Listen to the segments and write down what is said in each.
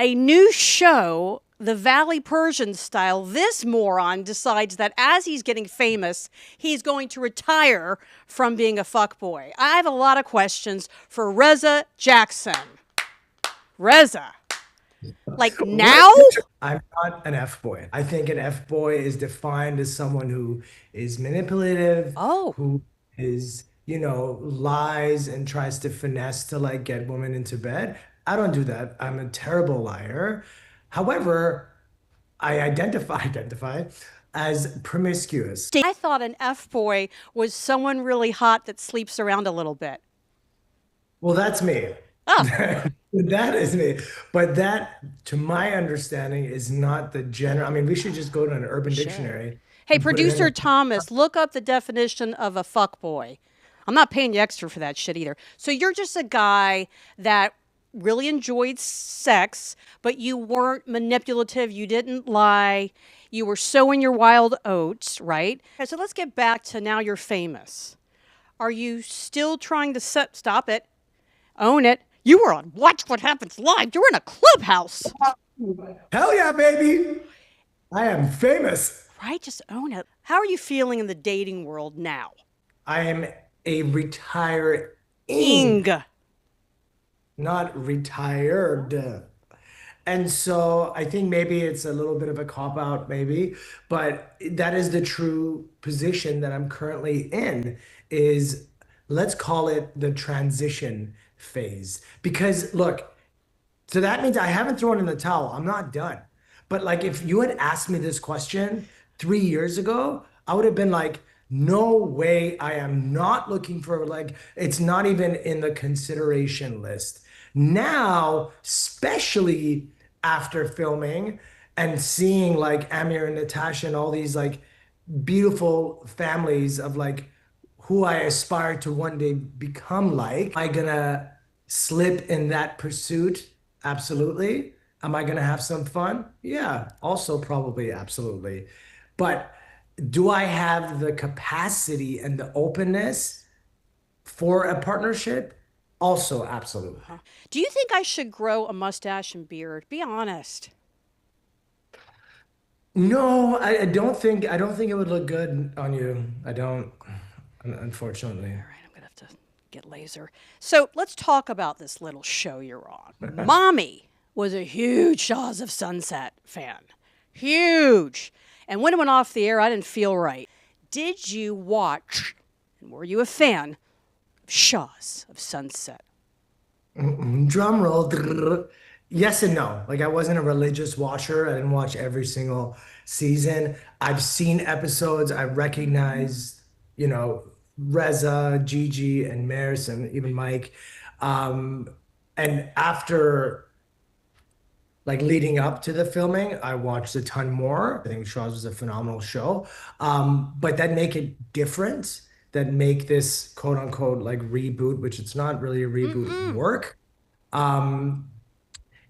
A new show, The Valley Persian Style. This moron decides that as he's getting famous, he's going to retire from being a fuckboy. I have a lot of questions for Reza Jackson. Reza, like now? I'm not an F-boy. I think an F-boy is defined as someone who is manipulative, Oh, who is, lies and tries to finesse to like get women into bed. I don't do that. I'm a terrible liar. However, I identify as promiscuous. I thought an F boy was someone really hot that sleeps around a little bit. Well, that's me. Oh, That is me. But that, to my understanding, is not the general. I mean, we should just go to an Urban shit. Dictionary Hey, and put it producer in. Thomas, look up the definition of a fuck boy. I'm not paying you extra for that shit either. So you're just a guy that really enjoyed sex, but you weren't manipulative. You didn't lie. You were sowing your wild oats, right? Okay, so let's get back to now you're famous. Are you still trying to stop it? Own it. You were on Watch What Happens Live. You're in a clubhouse, Hell yeah, baby! I am famous. right? Just own it. How are you feeling in the dating world now? I am a retiring, Ing. not retired. And so I think maybe it's a little bit of a cop out, maybe, but that is the true position that I'm currently in, is let's call it the transition phase. Because look, so that means I haven't thrown in the towel. I'm not done. But like if you had asked me this question 3 years ago, I would have been like, no way, I am not looking for like it's not even in the consideration list. Now, especially after filming and seeing like Amir and Natasha and all these like beautiful families of like who I aspire to one day become like. Am I gonna slip in that pursuit? Absolutely. Am I gonna have some fun? Yeah, also probably absolutely. But do I have the capacity and the openness for a partnership? Also, absolutely. Do you think I should grow a mustache and beard? Be honest. No, I don't think it would look good on you. I don't, unfortunately. All right, I'm gonna have to get laser. So let's talk about this little show you're on. Mommy was a huge Shahs of Sunset fan. Huge. And when it went off the air, I didn't feel right. Did you watch and were you a fan of Shahs of Sunset? Drum roll. Yes and no. Like I wasn't a religious watcher. I didn't watch every single season. I've seen episodes. I recognized, you know, Reza, Gigi, and Maris, and even Mike. Um, and after like leading up to the filming, I watched a ton more. I think Shaw's was a phenomenal show. But that make it different, that make this quote unquote like reboot, which it's not really a reboot, Mm-mm. work. Um,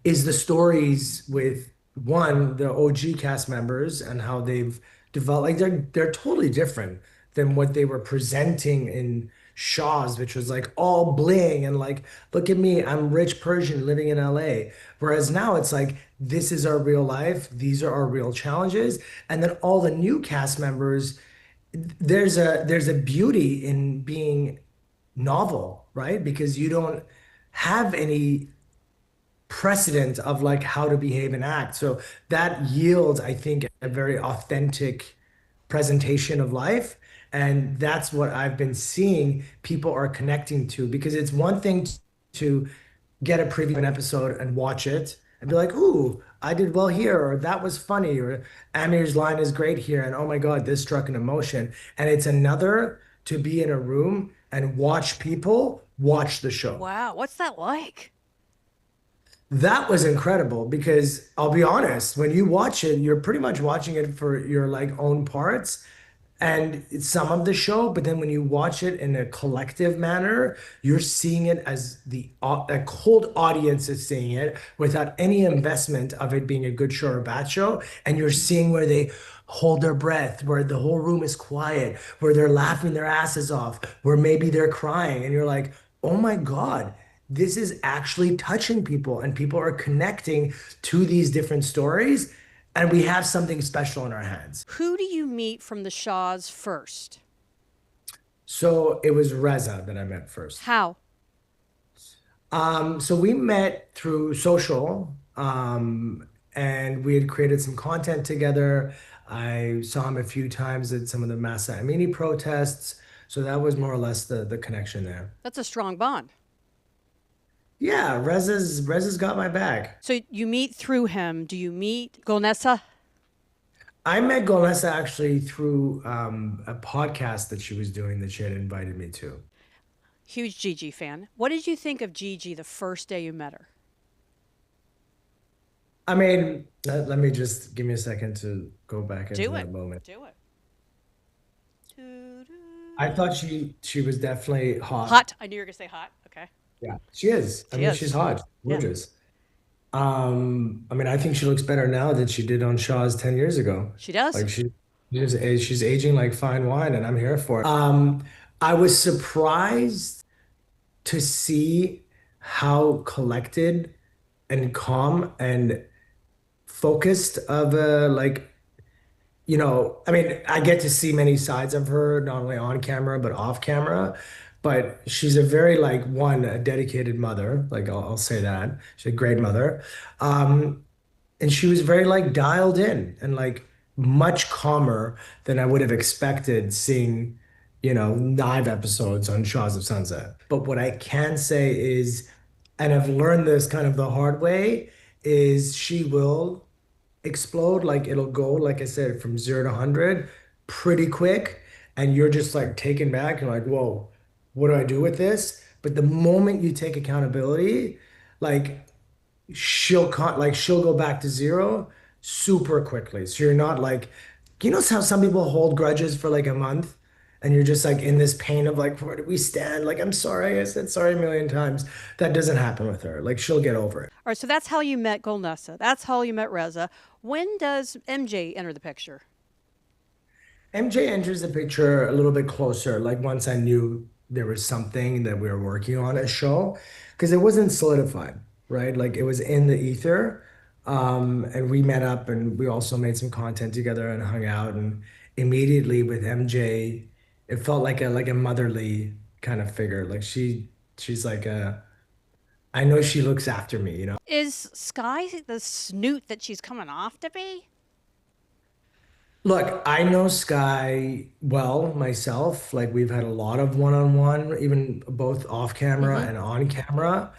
is the stories with one, the OG cast members and how they've developed. Like they're totally different than what they were presenting in Shaw's, which was like all bling and like, look at me, I'm rich Persian living in LA. Whereas now it's like, this is our real life, these are our real challenges. And then all the new cast members, there's a beauty in being novel, right? Because you don't have any precedent of like how to behave and act. So that yields, I think, a very authentic presentation of life. And that's what I've been seeing people are connecting to, because it's one thing to get a preview of an episode and watch it and be like, ooh, I did well here, or that was funny, or Amir's line is great here, and oh my God, this struck an emotion. And it's another to be in a room and watch people watch the show. Wow, what's that like? That was incredible because I'll be honest, when you watch it, you're pretty much watching it for your like own parts and it's some of the show, but then when you watch it in a collective manner, you're seeing it as a cold audience is seeing it without any investment of it being a good show or a bad show, and you're seeing where they hold their breath, where the whole room is quiet, where they're laughing their asses off, where maybe they're crying, and you're like, oh my God, this is actually touching people and people are connecting to these different stories and we have something special in our hands. Who do you meet from the Shahs first? So it was Reza that I met first. How? So we met through social, and we had created some content together. I saw him a few times at some of the Massa Amini protests. So that was more or less the connection there. That's a strong bond. Yeah, Reza's got my back. So you meet through him. Do you meet Golnessa? I met Golessa actually through a podcast that she was doing that she had invited me to. Huge Gigi fan. What did you think of Gigi the first day you met her? I mean, let me just give me a second to go back into Do that it. moment. Do it. I thought she was definitely hot. Hot. I knew you were going to say hot. Okay. Yeah, she is. I She mean, she's is. hot, Yeah. gorgeous. I mean, I think she looks better now than she did on Shaw's 10 years ago. She does. Like she's aging like fine wine, and I'm here for it. I was surprised to see how collected and calm and focused of a I mean, I get to see many sides of her, not only on camera, but off camera. But she's a very, like, one, a dedicated mother. Like, I'll say that. She's a great mother. Um, and she was very, like, dialed in and, like, much calmer than I would have expected seeing, 9 episodes on Shahs of Sunset. But what I can say is, and I've learned this kind of the hard way, is she will explode. Like it'll go, like I said, from 0 to 100 pretty quick. And you're just like taken back and like, whoa, what do I do with this? But the moment you take accountability, like she'll go back to zero super quickly. So you're not like, how some people hold grudges for like a month and you're just like in this pain of like, where do we stand? Like, I'm sorry, I said sorry a million times. That doesn't happen with her. Like she'll get over it. All right. So that's how you met Golnessa. That's how you met Reza. When does MJ enter the picture? MJ enters the picture a little bit closer, like once I knew there was something that we were working on a show, because it wasn't solidified, right? Like it was in the ether. And we met up and we also made some content together and hung out. And immediately with MJ, it felt like a motherly kind of figure. Like she's like I know she looks after me. Is Sky the snoot that she's coming off to be? Look, I know Sky well myself. Like we've had a lot of one-on-one, even both off camera Mm-hmm. and on camera.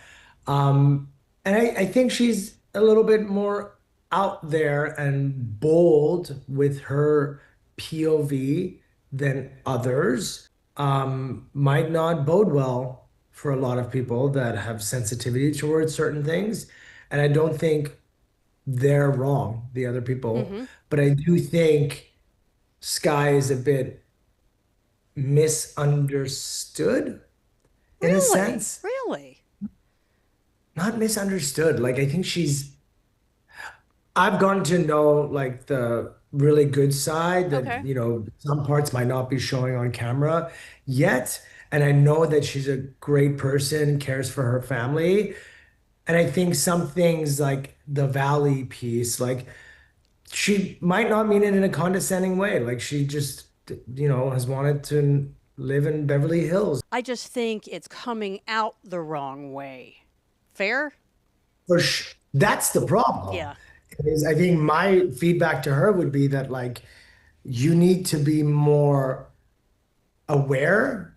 And I think she's a little bit more out there and bold with her POV than others. Might not bode well for a lot of people that have sensitivity towards certain things. And I don't think they're wrong, the other people. Mm-hmm. But I do think Sky is a bit misunderstood in a Really? sense. Really? Not misunderstood. Like I think I've gotten to know like the really good side that, Okay. some parts might not be showing on camera yet. And I know that she's a great person, cares for her family. And I think some things like the Valley piece, like she might not mean it in a condescending way. Like she just, has wanted to live in Beverly Hills. I just think it's coming out the wrong way. Fair? That's the problem. Yeah. Is I think my feedback to her would be that like you need to be more aware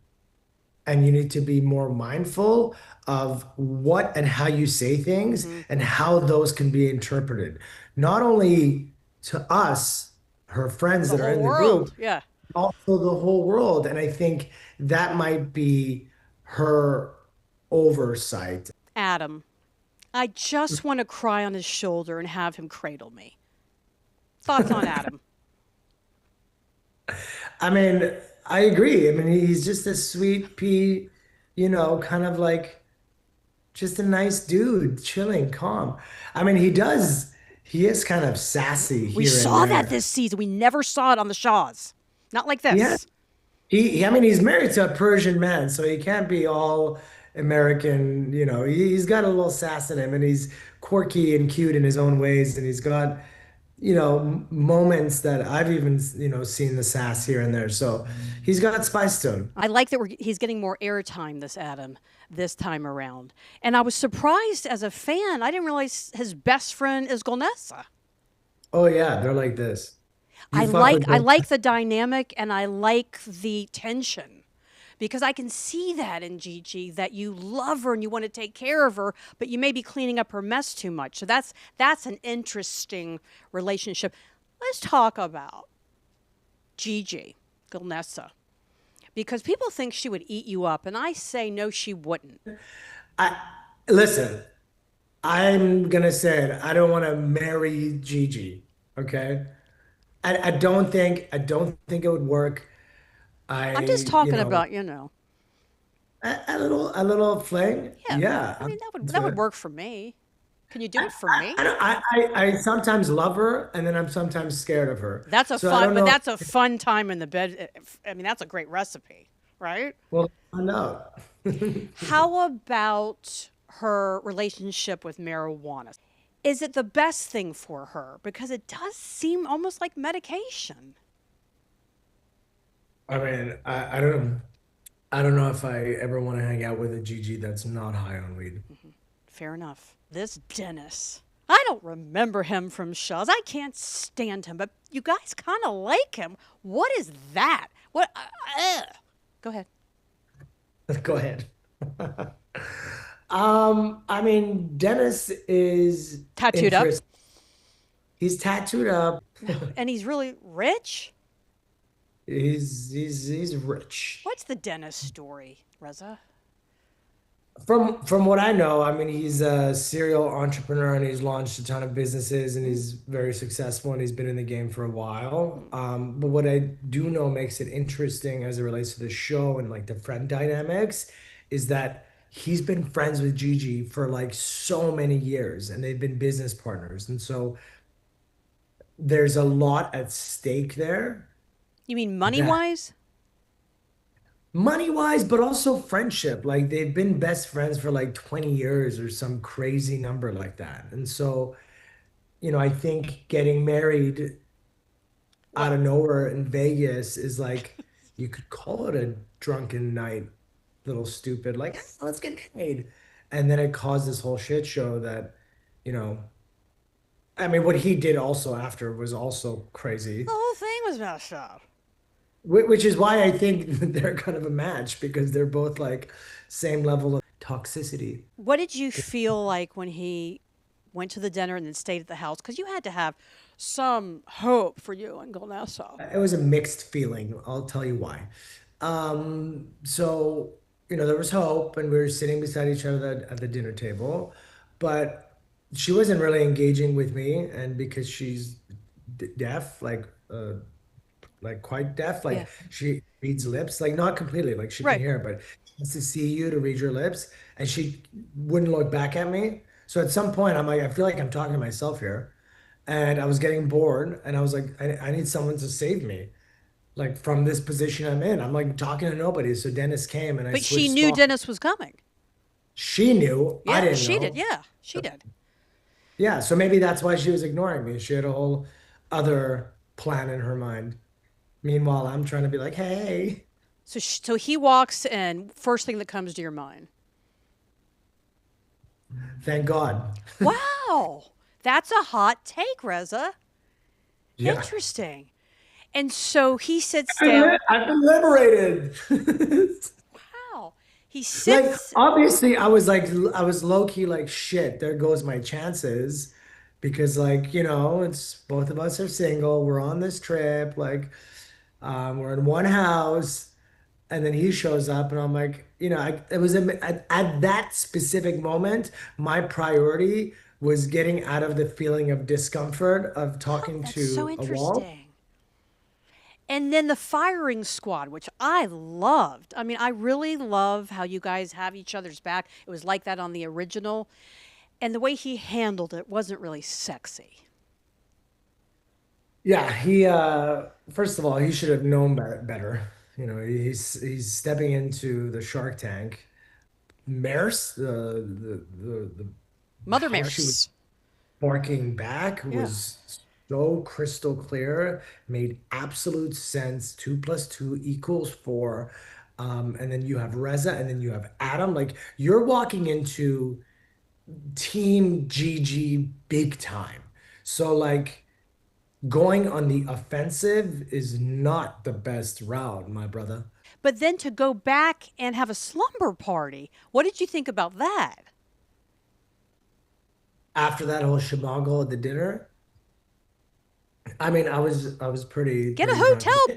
and you need to be more mindful of what and how you say things Mm-hmm. and how those can be interpreted. Not only to us, her friends The that are whole in the world. group, Yeah. also the whole world. And I think that might be her oversight. Adam. I just want to cry on his shoulder and have him cradle me. Thoughts on Adam? I mean, I agree. I mean, he's just a sweet pea, kind of like just a nice dude, chilling, calm. I mean, he is kind of sassy We here and saw that there. this season. We never saw it on the Shaws. Not like Yeah. this. I mean, he's married to a Persian man, so he can't be all, American, he's got a little sass in him and he's quirky and cute in his own ways. And he's got, moments that I've even, seen the sass here and there. So he's got spice to him. I like that he's getting more airtime, this Adam, this time around. And I was surprised as a fan. I didn't realize his best friend is Golnessa. Oh yeah, they're like this. You fuck with I Bill. like the dynamic and I like the tension because I can see that in Gigi that you love her and you want to take care of her, but you may be cleaning up her mess too much. So that's an interesting relationship. Let's talk about Gigi Golnessa because people think she would eat you up, and I say no, she wouldn't. I listen. I'm gonna say it. I don't want to marry Gigi. Okay. I don't think it would work. I'm just talking about, you know. A little fling. Yeah, Yeah. I mean that would So work for me. Can you do I, it for I, me? I, don't- I sometimes love her and then I'm sometimes scared of her. That's a So I fun, don't but know. that's a fun time in the bed. I mean, that's a great recipe, right? Well, I know. How about her relationship with marijuana? Is it the best thing for her? Because it does seem almost like medication. I mean, I don't know if I ever want to hang out with a Gigi that's not high on weed. Fair enough. This Dennis. I don't remember him from Shaw's. I can't stand him, but you guys kind of like him. What is that? What? Go ahead. Go ahead. I mean, Dennis is Tattooed up. interesting. He's tattooed up. And he's really rich? He's rich. What's the Dennis story, Reza? From what I know, I mean, he's a serial entrepreneur and he's launched a ton of businesses and he's very successful and he's been in the game for a while. But what I do know makes it interesting as it relates to the show and like the friend dynamics is that he's been friends with Gigi for like so many years and they've been business partners. And so there's a lot at stake there You mean money that wise? money wise, but also friendship. Like they've been best friends for like 20 years or some crazy number like that. And so, I think getting married out Well, of nowhere in Vegas is like, you could call it a drunken night, little stupid, like, "Ah, let's get married." And then it caused this whole shit show that, you know, I mean, what he did also after was also the crazy, whole thing was messed up. which is why I think they're kind of a match because they're both like same level of toxicity. What did you feel like when he went to the dinner and then stayed at the house? Because you had to have some hope for you and Golnessa. It was a mixed feeling. I'll tell you why. So, there was hope, and we were sitting beside each other at the dinner table, but she wasn't really engaging with me, and because she's deaf, like quite deaf, Yeah. like she reads lips, like not completely, like she can Right. hear, but she has to see you to read your lips, and she wouldn't look back at me. So at some point, I'm like, I feel like I'm talking to myself here. And I was getting bored, and I was like, I need someone to save me, like from this position I'm in. I'm like talking to nobody. So Dennis came, and I But she switched knew spots. Dennis was coming. She knew, I Yeah, didn't she did. know. Yeah, she did. Yeah, so maybe that's why she was ignoring me. She had a whole other plan in her mind. Meanwhile, I'm trying to be like, hey, So he walks in. First thing that comes to your mind. thank God. Wow, that's a hot take, Reza. Yeah, Interesting. And so he sits down. I've been liberated. Wow. He Like, sits. obviously, I was low key like, shit, there goes my chances. Because, like, it's both of us are single. We're on this trip. Like, we're in one house. And then he shows up, and I'm like, it was at that specific moment, my priority was getting out of the feeling of discomfort of Oh, talking that's so to a wall. interesting. And then the firing squad, which I loved. I mean, I really love how you guys have each other's back. It was like that on the original. And the way he handled it wasn't really sexy. Yeah, he first of all, he should have known better. He's stepping into the Shark Tank. Mares, Mother how she was Mares. barking back Yeah. was so crystal clear, made absolute sense. Two plus two equals four. And then you have Reza, and then you have Adam. Like you're walking into Team GG big time. So like going on the offensive is not the best route, my brother. But then to go back and have a slumber party, what did you think about that? After that whole shabagle at the dinner, I mean, I was Get a pretty drunk. hotel.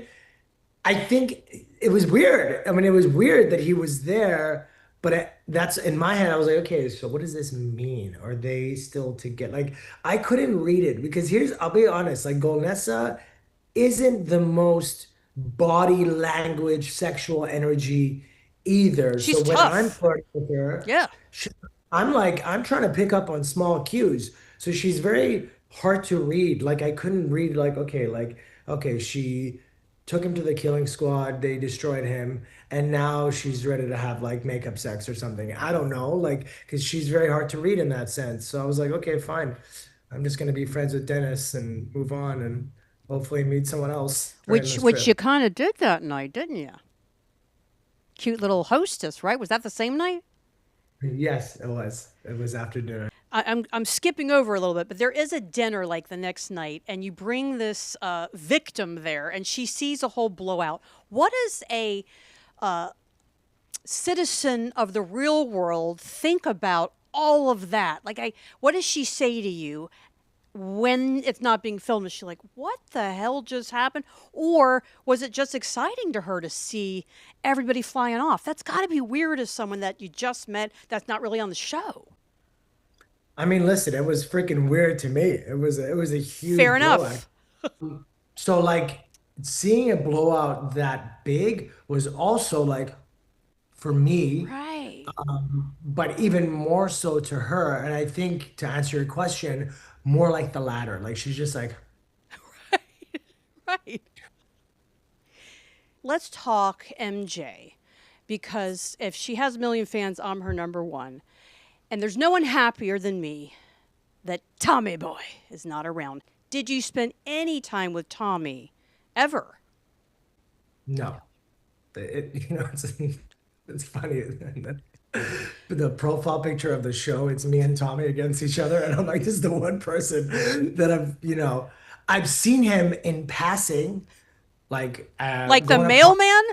I think it was weird. I mean, it was weird that he was there, but that's in my head. I was like, okay, so what does this mean? Are they still together? Like, I couldn't read it because I'll be honest, like Golnessa isn't the most body language, sexual energy either. So She's when I'm tough. flirting with her, Yeah. she, I'm like, I'm trying to pick up on small cues. So she's very hard to read. Like I couldn't read okay, she took him to the killing squad, they destroyed him, and now she's ready to have like makeup sex or something. I don't know, like because she's very hard to read in that sense. So I was like, okay, fine. I'm just gonna be friends with Dennis and move on and hopefully meet someone else during this Which you trip. kind of did that night, didn't you? Cute little hostess, right? Was that the same night? Yes, it was. It was after dinner. I'm skipping over a little bit, but there is a dinner like the next night, and you bring this victim there, and she sees a whole blowout. What does a citizen of the real world think about all of that? What does she say to you when it's not being filmed? Is she like, what the hell just happened? Or was it just exciting to her to see everybody flying off? That's got to be weird as someone that you just met that's not really on the show. I mean, listen, it was freaking weird to me. It was a Fair huge blowout. enough. So like seeing a blowout that big was also like for me, Right. but even more so to her. And I think to answer your question, more like the latter. Like she's just like, Right. Let's talk MJ because if she has a million fans, I'm her number one. And there's no one happier than me that Tommy Boy is not around. Did you spend any time with Tommy ever? no. It's funny. The profile picture of the show, it's me and Tommy against each other. And I'm like, this is the one person that I've seen him in passing, like Like the going up to mailman?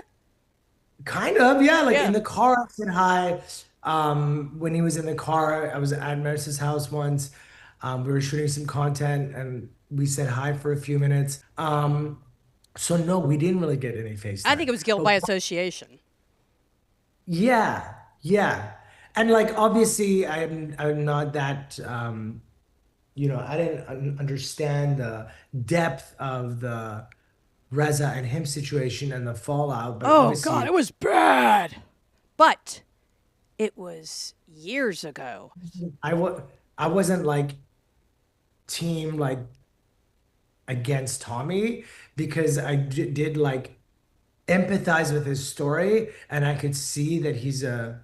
kind of, yeah, like in Yeah. the car, I said hi. When he was in the car, I was at Maris's house once. We were shooting some content and we said hi for a few minutes. So no, we didn't really get any I think FaceTime. it was guilt But by association. yeah, yeah. And like obviously I'm not that I didn't understand the depth of the Reza and him situation and the fallout, but Oh, God, obviously it was bad. But it was years ago. I was I wasn't like team like against Tommy because did like empathize with his story and I could see that he's a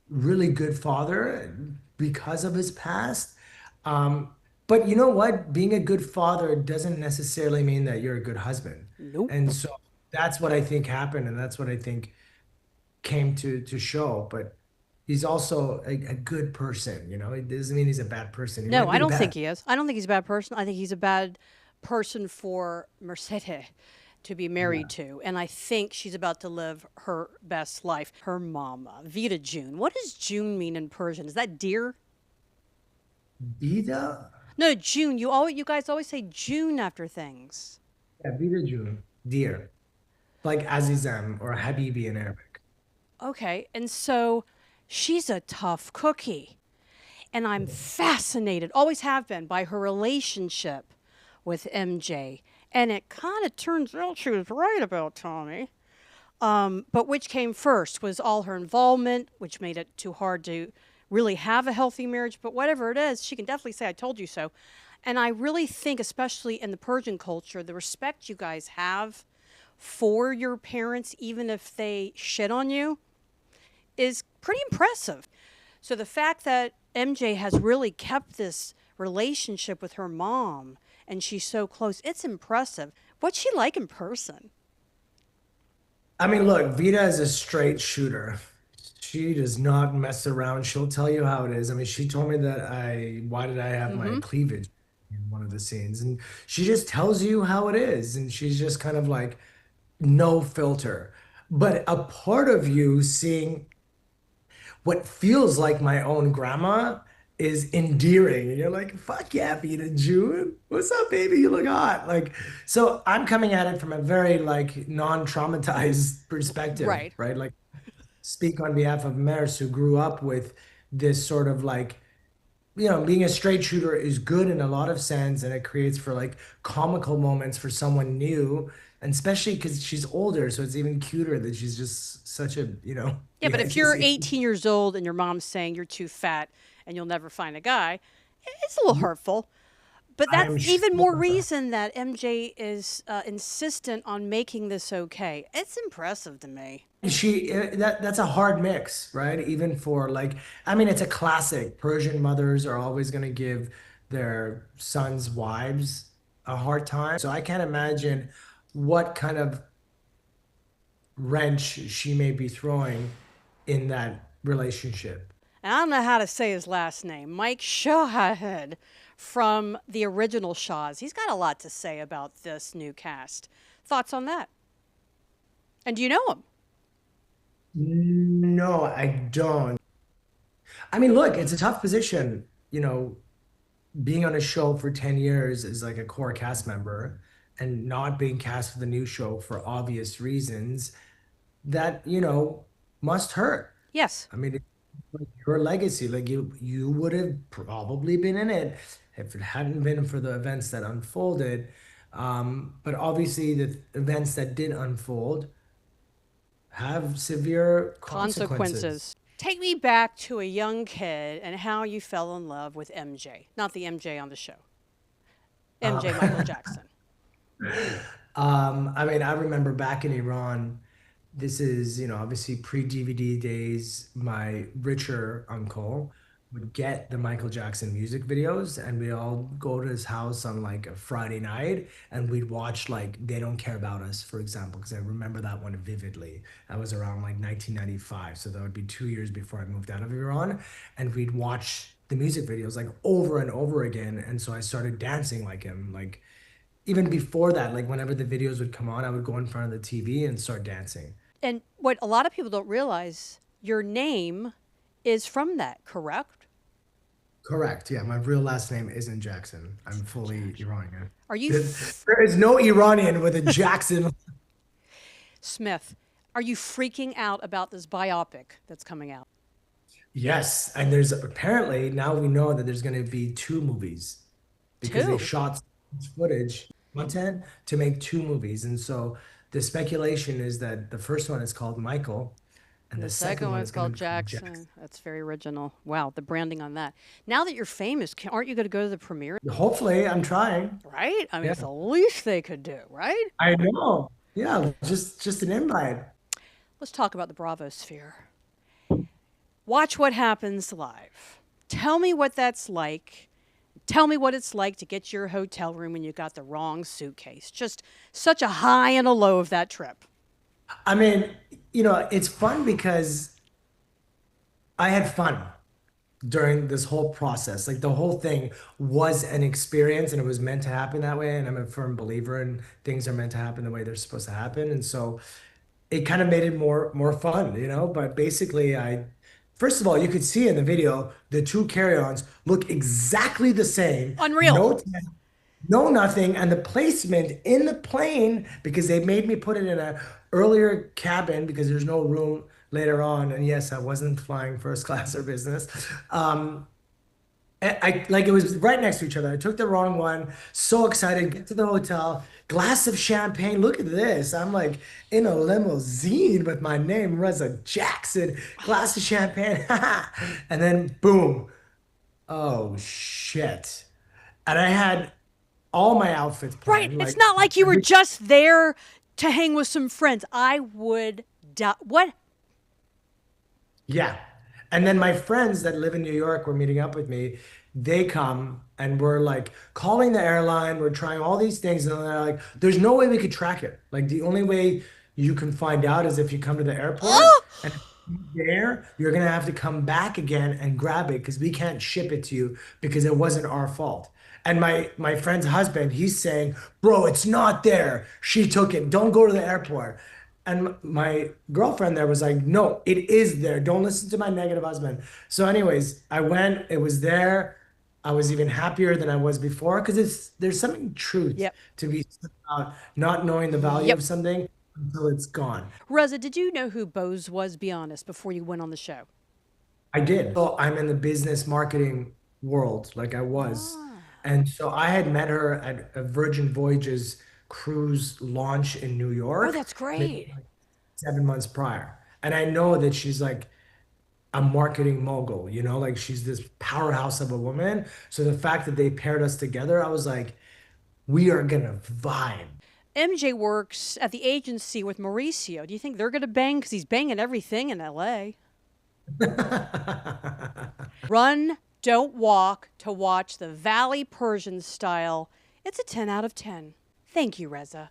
really good father because of his past. Um, but you know what? Being a good father doesn't necessarily mean that you're a good husband. And Nope. so that's what I think happened, and that's what I think came to show. But he's also a good person, you know. It doesn't mean he's a bad person. He No, might I be don't think bad. he is. I don't think he's a bad person. I think he's a bad person for Mercedes to be married Yeah. to. And I think she's about to live her best life. Her mama, Vita June. What does June mean in Persian? Is that dear? Vida? No, June. You guys always say June after things. Yeah, Vida June. Dear. Like Azizam or Habibi in Arabic. Okay. And so she's a tough cookie. And I'm fascinated, always have been, by her relationship with MJ. And it kind of turns out she was right about Tommy. But which came first? Was all her involvement, which made it too hard to really have a healthy marriage? But whatever it is, she can definitely say, I told you so. And I really think, especially in the Persian culture, the respect you guys have for your parents, even if they shit on you, is pretty impressive. So the fact that MJ has really kept this relationship with her mom and she's so close, it's impressive. What's she like in person? I mean, look, Vita is a straight shooter. She does not mess around. She'll tell you how it is. I mean, she told me that why did I have my Mm-hmm. cleavage in one of the scenes? And she just tells you how it is. And she's just kind of like, no filter. But a part of you seeing what feels like my own grandma is endearing. And you're like, fuck yeah, Vita June. What's up, baby? You look hot. Like, so I'm coming at it from a very like non-traumatized perspective, Right. right? Like speak on behalf of Maris who grew up with this sort of like, being a straight shooter is good in a lot of sense and it creates for like comical moments for someone new. And especially because she's older, so it's even cuter that she's just such a, Yeah, but behind if the you're scenes. 18 years old and your mom's saying you're too fat and you'll never find a guy, it's a little hurtful. But I that's am even more sure. reason that MJ is insistent on making this okay. It's impressive to me. That's a hard mix, right? Even for like, I mean, it's a classic. Persian mothers are always going to give their sons' wives a hard time. So I can't imagine what kind of wrench she may be throwing in that relationship. And I don't know how to say his last name. Mike Shahhead from the original Shahs. He's got a lot to say about this new cast. Thoughts on that? And do you know him? No, I don't. I mean, look, it's a tough position, being on a show for 10 years as like a core cast member and not being cast for the new show for obvious reasons that, must hurt. Yes. I mean, it's like your legacy, like you would have probably been in it if it hadn't been for the events that unfolded. But obviously the events that did unfold have severe consequences. Consequences. Take me back to a young kid and how you fell in love with MJ. Not the MJ on the show. MJ Michael Um, Jackson. I mean, I remember back in Iran, this is, obviously pre-DVD days, my richer uncle would get the Michael Jackson music videos and we all go to his house on like a Friday night and we'd watch like They Don't Care About Us, for example, because I remember that one vividly. That was around like 1995. So that would be 2 years before I moved out of Iran. And we'd watch the music videos like over and over again. And so I started dancing like him, like even before that, like whenever the videos would come on, I would go in front of the TV and start dancing. And what a lot of people don't realize, your name is from that, correct? Correct. Yeah, my real last name isn't Jackson. I'm fully Jackson. Iranian. Are you There is no Iranian with a Jackson. Smith? Are you freaking out about this biopic that's coming out? Yes, and there's apparently now we know that there's going to be two movies because they Two. shot so much footage content to make two movies, and so the speculation is that the first one is called Michael, and And the the second second one one's is going to called be called Jackson. Jackson. That's very original. Wow, the branding on that. Now that you're famous, aren't you going to go to the premiere? Hopefully, I'm trying. Right? I mean, Yeah, it's the least they could do, right? I know. Yeah, just an invite. Let's talk about the Bravo sphere. Watch what happens live. Tell me what that's like. Tell me what it's like to get to your hotel room when you got the wrong suitcase. Just such a high and a low of that trip. I mean, it's fun because I had fun during this whole process. Like the whole thing was an experience and it was meant to happen that way. And I'm a firm believer in things are meant to happen the way they're supposed to happen. And so it kind of made it more fun, But basically I first of all, you could see in the video the two carry-ons look exactly the same. Unreal. No no nothing. And the placement in the plane, because they made me put it in a earlier cabin because there's no room later on. And yes, I wasn't flying first class or business. I like it was right next to each other. I took the wrong one. So excited, get to the hotel, glass of champagne. Look at this. I'm like in a limousine with my name, Reza Jackson, glass of champagne. And then boom. Oh shit. And I had all my outfits Right. planned. It's Like not like you were every, just there to hang with some friends. I would die. What? Yeah. And then my friends that live in New York were meeting up with me. They come and we're like calling the airline. We're trying all these things. And they're like, there's no way we could track it. Like the only way you can find out is if you come to the airport. Oh, And if you're there, you're going to have to come back again and grab it because we can't ship it to you because it wasn't our fault. And my friend's husband, he's saying, bro, it's not there. She took it. Don't go to the airport. And my girlfriend there was like, no, it is there. Don't listen to my negative husband. So, anyways, I went, it was there. I was even happier than I was before because there's something truth yep, to be said about not knowing the value yep. of something until it's gone. Reza, did you know who Bose was? Be honest before you went on the show. I did. So I'm in the business marketing world, like I was. Ah. And so I had met her at a Virgin Voyages cruise launch in New Oh, York, that's maybe great. like 7 months prior. And I know that she's like a marketing mogul, like she's this powerhouse of a woman. So the fact that they paired us together, I was like, we are gonna vibe. MJ works at the agency with Mauricio. Do you think they're going to bang? Because he's banging everything in LA. Run, don't walk to watch the Valley Persian Style. It's a 10 out of 10. Thank you, Reza.